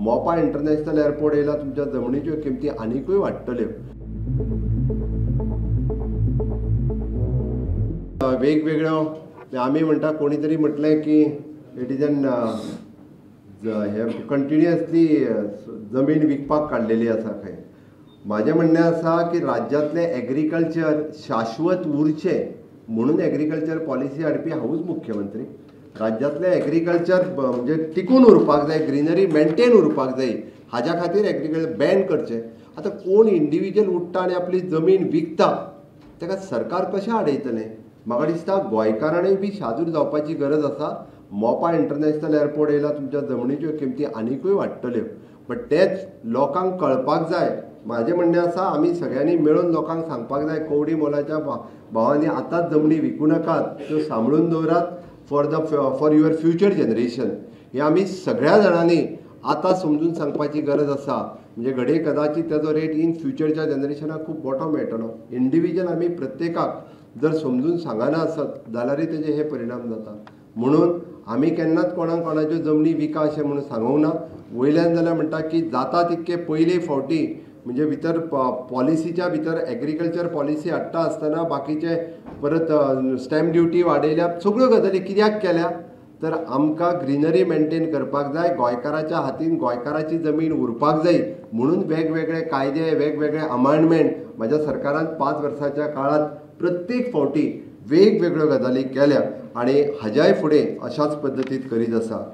मोपा international airport येयला तुमच्या जमनीच्यो किमती आनीकूय वाडटल्यो। वेगवेगळ्यो आमी म्हणटा कोणी तरी म्हटलें की इट इज एन हे कंटिन्युअसली जमीन विकपाक काडलेली आसा खंय। म्हाजें म्हणणें आसा की राज्यांतलें एग्रीकल्चर शाश्वत उरचें म्हणून एग्रीकल्चर पॉलिसी हाडपी हांवूच मुख्यमंत्री। राज्यांतलें एग्रीकल्चर म्हणजे टिकून उरपाक जाय, ग्रीनरी मेंटेन उरपाक जाय, हाज्या खातीर एग्रीकल्चर बॅन करचें। आतां कोण इंडिविज्युअल उठ्ठा आनी आपली जमीन विकता ताका सरकार कशें आडयतलें? म्हाका दिसता गोंयकारांनी बी शादूर जावपाची गरज आसा। मोपा इंटरनॅशनल एअरपोर्ट येयला तुमच्या जमनीच्यो किमती आनीकूय वाडटल्यो, बट तेच लोकांक कळपाक जाय। म्हाजें म्हणणें आसा आमी सगळ्यांनी मेळून लोकांक सांगपाक जाय कवडी मोलाच्या भावांनी आतांच जमनी विकूं नाकात, त्यो सांबाळून दवरात फॉर युअर फ्युचर जनरेशन। हे आमी सगळ्या जाणांनी आतां समजून सांगपाची गरज आसा, म्हणजे घडये कदाचित तेजो रेट इन फ्युचरच्या जनरेशनाक खूब मोठो मेळटलो। इंडिविज्युअल आमी प्रत्येकाक जर समजून सांगना आसत जाल्यारय तेजे हे परिणाम जाता। म्हणून आमी केन्नाच कोणाच्यो जमनी विका अशें म्हणून सांगूंक ना। वयल्यान जाल्यार म्हणटा की जाता तितके पयले फावटी म्हणजे भितर पॉलिसीच्या भितर एग्रीकल्चर पॉलिसी हाडटा आसतना बाकीचे परत स्टॅम्प ड्युटी वाडयल्या, सगळ्यो गजाली कित्याक केल्या तर आमकां ग्रीनरी मेंटेन करपाक जाय, गोंयकाराच्या हातीन गोंयकाराची जमीन उरपाक जाय म्हणून वेगवेगळे कायदे, वेगवेगळे अमेंडमेंट म्हाज्या सरकारान 5 वर्साच्या काळात प्रत्येक फावटी वेगवेगळ्यो गजाली केल्या आणि हाज्याय फुडें अशाच पद्दतीन करीत आसा।